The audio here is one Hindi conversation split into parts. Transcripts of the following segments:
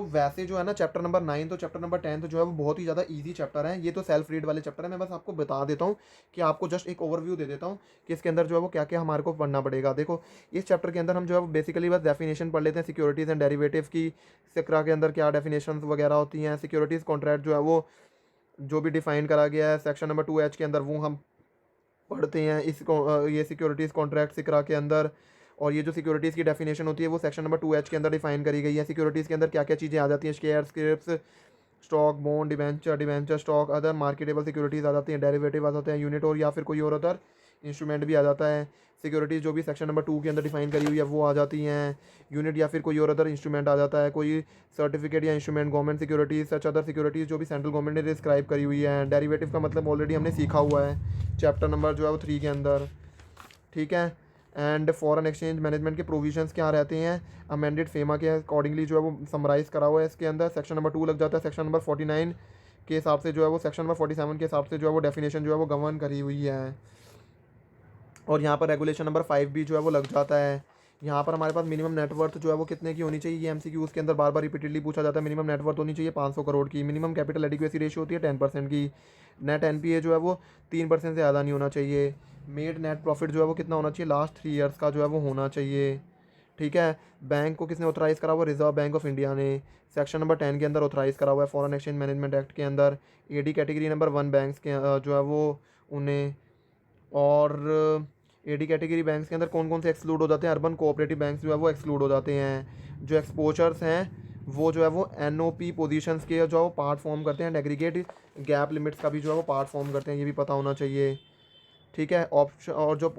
वैसे जो है ना चैप्टर नंबर 9 तो चैप्टर नंबर 10 तो जो है वो बहुत ही ज़्यादा ईजी चैप्टर है। ये तो सेल्फ रीड वाले चैप्टर है। मैं बस आपको बता देता हूँ कि आपको जस्ट एक ओवरव्यू दे देता हूँ कि इसके अंदर जो है वो क्या क्या हमारे को पढ़ना पड़ेगा। देखो, इस चैप्टर के अंदर हम जो है वो बेसिकली बस डेफिनेशन पढ़ लेते हैं सिक्योरिटीज़ एंड डेरिवेटिव की। सिक्रा के अंदर क्या डेफिनेशन वगैरह होती हैं, सिक्योरिटीज़ कॉन्ट्रैक्ट जो है वो जो भी डिफाइन करा गया है सेक्शन नंबर 2H के अंदर वो हम पढ़ते हैं। ये सिक्योरिटीज़ कॉन्ट्रैक्ट सिक्रा के अंदर। और ये जो सिक्योरिटीज़ की डेफिनेशन होती है वो सेक्शन नंबर 2H के अंदर डिफाइन करी गई है। सिक्योरिटीज़ के अंदर क्या क्या चीज़ें आ जाती हैं, share, scripts, stock, bond, debenture, debenture stock, other marketable securities आ जाती हैं, डेरिवेटिव आ जाते हैं, यूनिट और या फिर कोई और अदर इंस्ट्रूमेंट भी आ जाता है। सिक्योरिटीज़ जो भी सेक्शन नंबर 2 के अंदर डिफाइन करी हुई है वो आ जाती हैं। यूनिट या फिर कोई और अदर इंस्ट्रूमेंट आ जाता है, कोई सर्टिफिकेट या instrument, government securities, such other securities जो भी सेंट्रल गवर्नमेंट ने डिस्क्राइब करी हुई है। डेरिवेटिव का मतलब ऑलरेडी हमने सीखा हुआ है चैप्टर नंबर जो है वो 3 के अंदर। ठीक है। एंड फॉरेन एक्सचेंज मैनेजमेंट के प्रोविजंस क्या रहते हैं, अमेंडेड फेमा के अकॉर्डिंगली जो है वो समराइज़ करा हुआ है इसके अंदर। सेक्शन नंबर 2 लग जाता है। सेक्शन नंबर 49 के हिसाब से जो है वो सेक्शन नंबर 47 के हिसाब से जो है वो डेफिनेशन जो है वो गवर्न करी हुई है। और यहाँ पर रेगुलेशन नंबर 5 भी जो है वो लग जाता है। यहाँ पर हमारे पास मिनिमम नेटवर्थ जो है वो कितने की होनी चाहिए, ये एमसीक्यू के अंदर बार बार रिपीटेडली पूछा जाता है। मिनिमम नेटवर्थ होनी चाहिए 500 करोड़ की। मिनिमम कैपिटल एडिक्वेसी रेशियो होती है 10% की। नेट एनपीए जो है वो 3% से ज़्यादा नहीं होना चाहिए। मेड नेट प्रॉफिट जो है वो कितना होना चाहिए, लास्ट 3 ईयर्स का जो है वो होना चाहिए। ठीक है। बैंक को किसने ऑथराइज़ करा हुआ, रिजर्व बैंक ऑफ इंडिया ने सेक्शन नंबर 10 के अंदर ऑथराइज़ करा हुआ है। फॉरेन एक्सचेंज मैनेजमेंट एक्ट के अंदर एडी कैटेगरी नंबर 1 बैंक्स के जो है वो उन्हें। और एडी कैटेगरी बैंक्स के अंदर कौन कौन से एक्सक्लूड हो जाते हैं, अर्बन कोऑपरेटिव बैंक्स जो है वो एक्सक्लूड हो जाते हैं। जो एक्सपोजर्स हैं वो जो है वो एनओपी पोजीशंस के जो है वो पार्ट फॉर्म करते हैं। एग्रीगेट गैप लिमिट्स का भी जो है वो पार्ट फॉर्म करते हैं, ये भी पता होना चाहिए। ठीक है। ऑप्शन और जो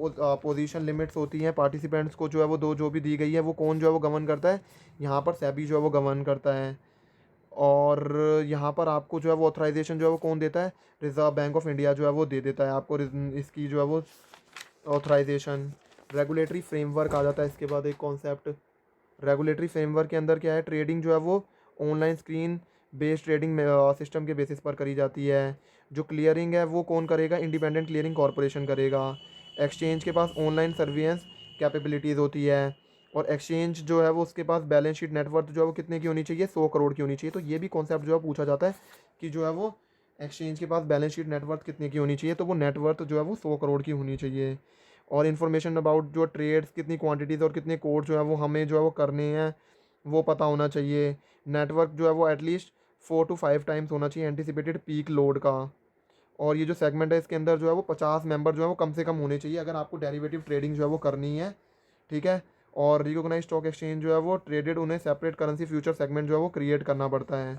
पोजीशन लिमिट्स होती हैं पार्टिसिपेंट्स को जो है वो दो जो भी दी गई है वो कौन जो है वो गवर्न करता है, यहाँ पर सेबी जो है वो गवर्न करता है। और यहाँ पर आपको जो है वो ऑथराइजेशन जो है वो कौन देता है, रिजर्व बैंक ऑफ इंडिया जो है वो दे देता है आपको इसकी जो है वो ऑथराइजेशन। रेगुलेटरी फ्रेमवर्क आ जाता है इसके बाद एक कॉन्सेप्ट। रेगुलेटरी फ्रेमवर्क के अंदर क्या है, ट्रेडिंग जो है वो online screen based trading system के बेसिस पर करी जाती है। जो क्लियरिंग है वो कौन करेगा, इंडिपेंडेंट क्लियरिंग कॉरपोरेशन करेगा। एक्सचेंज के पास ऑनलाइन सर्विलेंस कैपेबिलिटीज़ होती है। और एक्सचेंज जो है वो उसके पास बैलेंस शीट नेटवर्थ जो है वो कितने की होनी चाहिए, 100 करोड़ की होनी चाहिए। तो ये भी कॉन्सेप्ट जो है पूछा जाता है कि जो है वो एक्सचेंज के पास बैलेंस शीट नेटवर्थ कितने की होनी चाहिए, तो वो नेटवर्थ जो है वो 100 करोड़ की होनी चाहिए। और इन्फॉर्मेशन अबाउट जो ट्रेड्स कितनी क्वांटिटीज़ और कितने कोड जो है वो हमें जो है वो करने हैं वो पता होना चाहिए। नेटवर्क जो है वो एटलीस्ट 4 to 5 टाइम्स होना चाहिए एंटिसिपेटेड पीक लोड का। और ये जो सेगमेंट है इसके अंदर जो है वो 50 मेंबर जो है वो कम से कम होने चाहिए अगर आपको डेरिवेटिव ट्रेडिंग जो है वो करनी है। ठीक है। और रिकॉग्नाइज स्टॉक एक्सचेंज जो है वो ट्रेडेड उन्हें सेपरेट करेंसी फ्यूचर सेगमेंट जो है वो क्रिएट करना पड़ता है।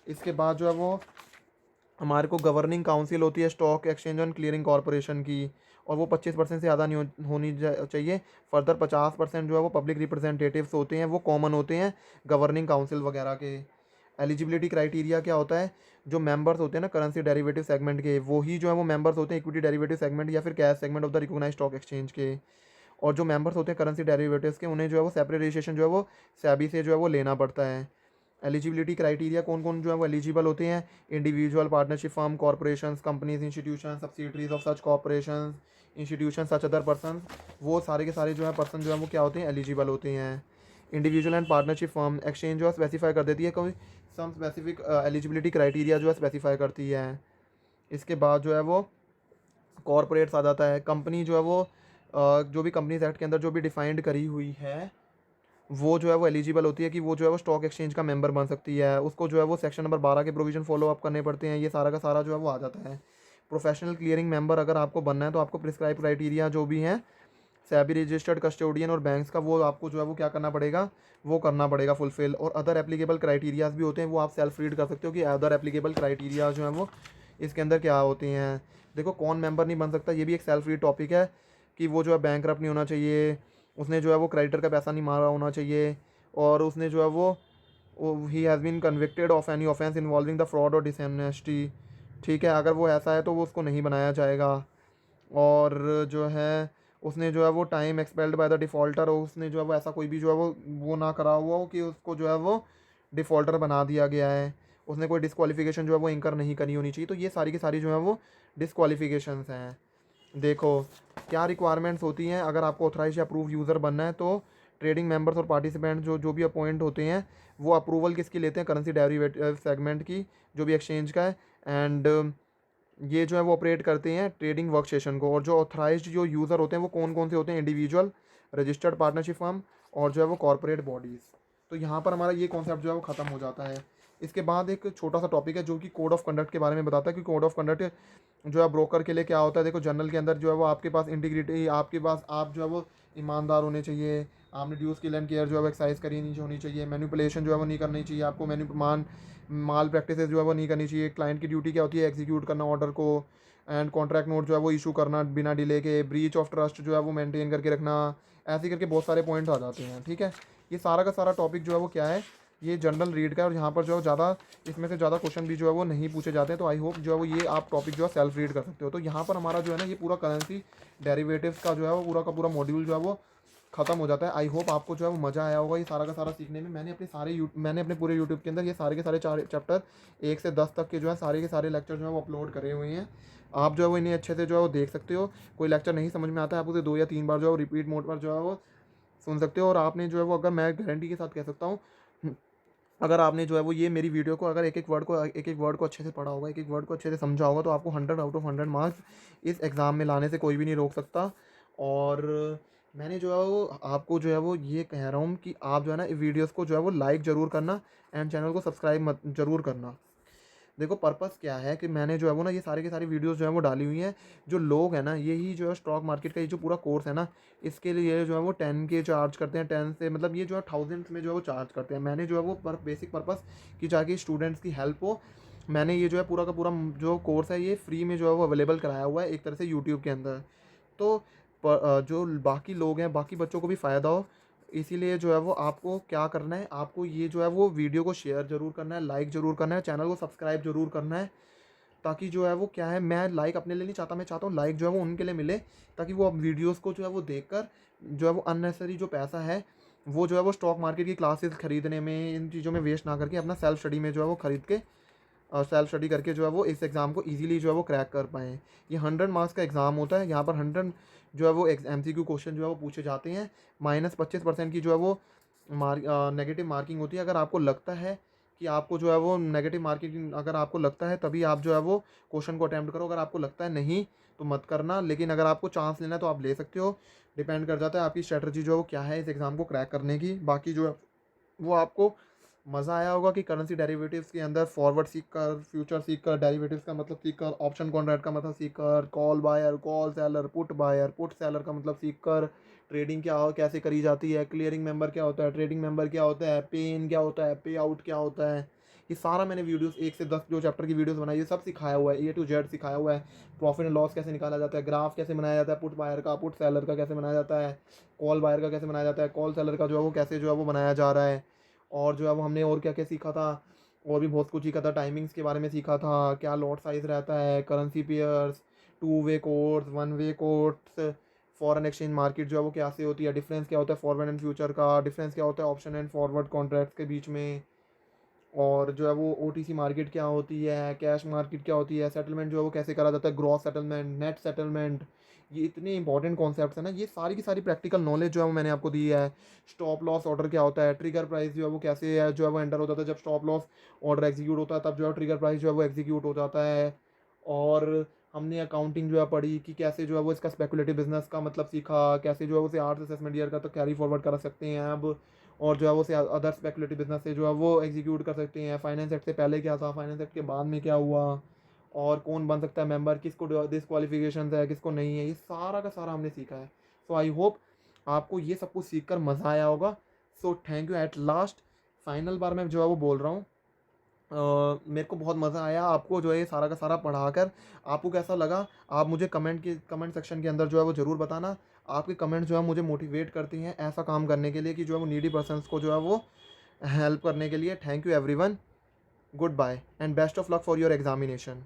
इसके बाद जो है वो हमारे को गवर्निंग काउंसिल होती है stock exchange and clearing corporation की। और वो 25% से ज़्यादा नहीं होनी चाहिए। फर्दर 50% जो है वो पब्लिक रिप्रेजेंटेटिव्स होते हैं, वो कॉमन होते हैं गवर्निंग काउंसिल वगैरह के। एलिजिबिलिटी क्राइटेरिया क्या होता है, जो मेंबर्स होते हैं ना करेंसी डेरिवेटिव सेगमेंट के, वो ही जो है वो मेंबर्स होते हैं इक्विटी डेरिवेटिव सेगमेंट या फिर cash segment of the recognised stock exchange के। और जो मेंबर्स होते हैं करेंसी डेरिवेटिव्स के, उन्हें जो है वो सेपरेट रजिस्ट्रेशन जो है वो सेबी से जो है वो लेना पड़ता है। एलिजिबिलिटी क्राइटेरिया कौन कौन जो है वो एलिजिबल होते हैं, individual, partnership firm, corporations, companies, institution, subsidiaries of such corporation, institution, such other person, वो सारे के सारे जो है पर्सन जो है वो क्या होते हैं, एलिजिबल होते हैं। Individual and partnership firm exchange जो है स्पेसिफाई कर देती है कोई सम स्पेसिफिक एलिजिबिलिटी क्राइटेरिया जो है स्पेसिफाई करती है। इसके बाद जो है वो कॉर्पोरेट्स आ जाता है। कंपनी जो है वो जो भी कंपनीज एक्ट के अंदर जो भी डिफाइंड करी हुई है वो जो है वो एलिजिबल होती है कि वो जो है वो स्टॉक एक्सचेंज का मेंबर बन सकती है। उसको जो है वो सेक्शन नंबर 12 के प्रोविजन फॉलो अप करने पड़ते हैं। ये सारा का सारा जो है वो आ जाता है। प्रोफेशनल क्लियरिंग मेंबर अगर आपको बनना है तो आपको प्रिस्क्राइब क्राइटेरिया जो भी हैं सेबी रजिस्टर्ड कस्टोडियन और बैंक्स का, वो आपको जो है वो क्या करना पड़ेगा, वो करना पड़ेगा फुलफिल। और अदर एप्लीकेबल क्राइटेरियाज भी होते हैं, वो आप सेल्फ रीड कर सकते हो कि अदर एप्लीकेबल क्राइटेरिया जो है वो इसके अंदर क्या होते हैं। देखो, कौन मेंबर नहीं बन सकता, ये भी एक सेल्फ रीड टॉपिक है कि वो जो है बैंकरप्ट नहीं होना चाहिए, उसने जो है वो क्रेडिटर का पैसा नहीं मारा होना चाहिए, और उसने जो है वो ही has been convicted of any offence involving the fraud और डिसऑनेस्टी। ठीक है, अगर वो ऐसा है तो वो उसको नहीं बनाया जाएगा। और जो है उसने जो है वो time expelled by the defaulter, और उसने जो है वो ऐसा कोई भी जो है वो ना करा हुआ हो कि उसको जो है वो डिफ़ॉल्टर बना दिया गया है। उसने कोई डिस्क्वालिफिकेशन जो है वो इंकर नहीं करनी होनी चाहिए। तो ये सारी की सारी जो है वो डिस्क्वालिफिकेशंस हैं। देखो क्या रिक्वायरमेंट्स होती हैं अगर आपको ऑथराइज या अप्रूव यूज़र बनना है, तो ट्रेडिंग मेंबर्स और पार्टिसिपेंट जो जो भी अपॉइंट होते हैं वो अप्रूवल किसकी लेते हैं, करेंसी डेरिवेटिव सेगमेंट की, जो भी एक्सचेंज का है। एंड ये जो है वो ऑपरेट करते हैं ट्रेडिंग वर्क सेशन को। और जो ऑथराइज्ड जो यूज़र होते हैं वो कौन कौन से होते हैं, इंडिविजुअल, रजिस्टर्ड पार्टनरशिप फर्म और जो है वो कॉर्पोरेट बॉडीज़। तो यहाँ पर हमारा ये कॉन्सेप्ट जो है वो ख़त्म हो जाता है। इसके बाद एक छोटा सा टॉपिक है जो कि कोड ऑफ कंडक्ट के बारे में बताता है कि कोड ऑफ कंडक्ट जो है ब्रोकर के लिए क्या होता है। देखो जनरल के अंदर जो है वो आपके पास इंटीग्रिटी, आपके पास आप जो है वो ईमानदार होने चाहिए, आपने ड्यू स्किल एंड केयर जो है वो एक्सरसाइज करी नहीं होनी चाहिए, मैनिपुलेशन जो है वो नहीं करनी चाहिए, आपको माल प्रैक्टिस जो है वो नहीं करनी चाहिए। क्लाइंट की ड्यूटी क्या होती है, एग्जीक्यूट करना ऑर्डर को, एंड कॉन्ट्रैक्ट नोट जो है वो इशू करना बिना डिले के, ब्रीच ऑफ ट्रस्ट जो है वो मेंटेन करके रखना, ऐसे करके बहुत सारे पॉइंट्स आ जाते हैं। ठीक है, ये सारा का सारा टॉपिक जो है वो क्या है, ये जनरल रीड का है और यहाँ पर जो है ज़्यादा इसमें से ज़्यादा क्वेश्चन भी जो है वो नहीं पूछे जाते हैं। तो आई होप जो है वो ये आप टॉपिक जो है सेल्फ रीड कर सकते हो। तो यहाँ पर हमारा जो है ना ये पूरा करेंसी डेरिवेटिव्स का जो है वो पूरा का पूरा मॉड्यूल जो है वो खत्म हो जाता है। आई होप आपको जो है वो मज़ा आया होगा ये सारा का सारा सीखने में। मैंने अपने पूरे यूट्यूब के अंदर ये सारे के सारे 4 चैप्टर 1 से 10 तक के जो है सारे के सारे लेक्चर जो है वो अपलोड करे हुए हैं। आप जो है वो इन्हें अच्छे से जो है वो देख सकते हो। कोई लेक्चर नहीं समझ में आता है आप उसे 2 या 3 बार जो है वो रिपीट मोड पर जो है वो सुन सकते हो। और आपने जो है वो, अगर मैं गारंटी के साथ कह सकता हूँ, अगर आपने जो है वो ये मेरी वीडियो को अगर एक एक वर्ड को अच्छे से पढ़ा होगा, एक एक वर्ड को अच्छे से समझा होगा, तो आपको 100 आउट ऑफ 100 मार्क्स इस एग्ज़ाम में लाने से कोई भी नहीं रोक सकता। और मैंने जो है वो आपको जो है वो ये कह रहा हूँ कि आप जो है ना वीडियोस को जो है वो लाइक ज़रूर करना एंड चैनल को सब्सक्राइब मत ज़रूर करना। देखो पर्पस क्या है कि मैंने जो है वो ना ये सारे के सारी वीडियोस जो है वो डाली हुई हैं। जो लोग हैं ना, यही जो है स्टॉक मार्केट का ये जो पूरा कोर्स है ना, इसके लिए जो है वो 10K चार्ज करते हैं, 10 से मतलब ये जो है थाउजेंड्स में जो है वो चार्ज करते हैं। मैंने जो है वो बेसिक पर्पस कि जाके स्टूडेंट्स की हेल्प हो, मैंने ये जो है पूरा का पूरा जो कोर्स है ये फ्री में जो है वो अवेलेबल कराया हुआ है एक तरह से यूट्यूब के अंदर। तो जो बाकी लोग हैं, बाकी बच्चों को भी फ़ायदा हो, इसीलिए जो है वो आपको क्या करना है, आपको ये जो है वो वीडियो को शेयर ज़रूर करना है, लाइक ज़रूर करना है, चैनल को सब्सक्राइब ज़रूर करना है। ताकि जो है वो क्या है, मैं लाइक अपने लिए नहीं चाहता, मैं चाहता हूँ लाइक जो है वो उनके लिए मिले, ताकि वो अब वीडियोस को जो है वो देखकर जो है वो अननेसेसरी जो पैसा है वो जो है वो स्टॉक मार्केट की क्लासेस खरीदने में, इन चीज़ों में वेस्ट ना करके अपना सेल्फ स्टडी में जो है वो खरीद के सेल्फ स्टडी करके जो है वो इस एग्ज़ाम को इजीली जो है वो क्रैक कर पाएँ। ये 100 मार्क्स का एग्ज़ाम होता है। यहाँ पर 100 जो है वो MCQ क्वेश्चन जो है वो पूछे जाते हैं। -25% की जो है वो नेगेटिव मार्किंग होती है। अगर आपको लगता है कि आपको जो है वो नेगेटिव मार्किंग अगर आपको लगता है तभी आप जो है वो क्वेश्चन को अटैम्प्ट करो। अगर आपको लगता है नहीं तो मत करना। लेकिन अगर आपको चांस लेना है तो आप ले सकते हो। डिपेंड कर जाता है आपकी स्ट्रेटजी जो है वो क्या है इस एग्ज़ाम को क्रैक करने की। बाकी जो है वो आपको मज़ा आया होगा कि करेंसी डेरिवेटिव्स के अंदर फॉरवर्ड सीख कर, फ्यूचर सीख कर, डेरिवेटिव्स का मतलब सीख कर, ऑप्शन कॉन्ट्रैक्ट का मतलब सीख कर, call buyer, call seller, put buyer, put seller का मतलब सीख कर, ट्रेडिंग क्या हो कैसे करी जाती है, क्लियरिंग मेंबर क्या होता है, ट्रेडिंग मेंबर क्या होता है, पे इन क्या होता है, पे आउट क्या होता है, ये सारा मैंने वीडियोस 1 से 10 जो चैप्टर की वीडियोस बनाई है सब सिखाया हुआ है, A to Z सिखाया हुआ है। प्रॉफिट एंड लॉस कैसे निकाला जाता है, ग्राफ कैसे बनाया जाता है, पुट बायर का, पुट सेलर का कैसे बनाया जाता है, कॉल बायर का कैसे बनाया जाता है, कॉल सेलर का जो है वो कैसे जो है वो बनाया जा रहा है। और जो है वो हमने और क्या क्या सीखा था, और भी बहुत कुछ सीखा था। टाइमिंग्स के बारे में सीखा था, क्या लॉट साइज़ रहता है, करेंसी पेयर्स, 2 वे कोड्स, 1 वे कोड्स, फॉरेन एक्सचेंज मार्केट जो है वो कैसे होती है, डिफरेंस क्या होता है फॉरवर्ड एंड फ्यूचर का, डिफरेंस क्या होता है ऑप्शन एंड फॉरवर्ड कॉन्ट्रैक्ट्स के बीच में, और जो है वो OTC मार्केट क्या होती है, कैश मार्केट क्या होती है, सेटलमेंट जो है वो कैसे करा जाता है, ग्रॉस सेटलमेंट, नेट सेटलमेंट। ये इतने इंपॉर्टेंट कॉन्सेप्ट्स हैं ना, ये सारी की सारी प्रैक्टिकल नॉलेज जो है वो मैंने आपको दी है। स्टॉप लॉस ऑर्डर क्या होता है, ट्रिगर प्राइस जो है वो कैसे है जो है वो एंटर होता था, जब स्टॉप लॉस ऑर्डर एग्जीक्यूट होता है तब जो है ट्रिगर प्राइस जो है वो एग्जीक्यूट हो जाता है। और हमने अकाउंटिंग जो है पढ़ी कि कैसे जो है वो इसका स्पेकुलेटिव बिजनेस का मतलब सीखा, कैसे जो है उसे 8 असेसमेंट ईयर का तो कैरी फॉरवर्ड कर सकते हैं अब, और जो है वो अदर स्पेकुलेटिव बिजनेस से जो है वो एग्जीक्यूट कर सकते हैं। फाइनेंस एक्ट से पहले क्या था, फाइनेंस एक्ट के बाद में क्या हुआ, और कौन बन सकता है मेंबर, किसको डिसक्वालिफिकेशन है किसको नहीं है, ये सारा का सारा हमने सीखा है। सो आई होप आपको ये सब कुछ सीख कर मज़ा आया होगा। So thank you at last. Final बार मैं जो है वो बोल रहा हूँ, मेरे को बहुत मज़ा आया आपको जो है ये सारा का सारा पढ़ाकर। आपको कैसा लगा आप मुझे कमेंट सेक्शन के अंदर जो है वो ज़रूर बताना। आपके कमेंट जो है मुझे मोटिवेट करती हैं ऐसा काम करने के लिए कि जो है वो नीडी पर्सन्स को जो है वो हेल्प करने के लिए। Thank you everyone, goodbye and best of luck for your examination.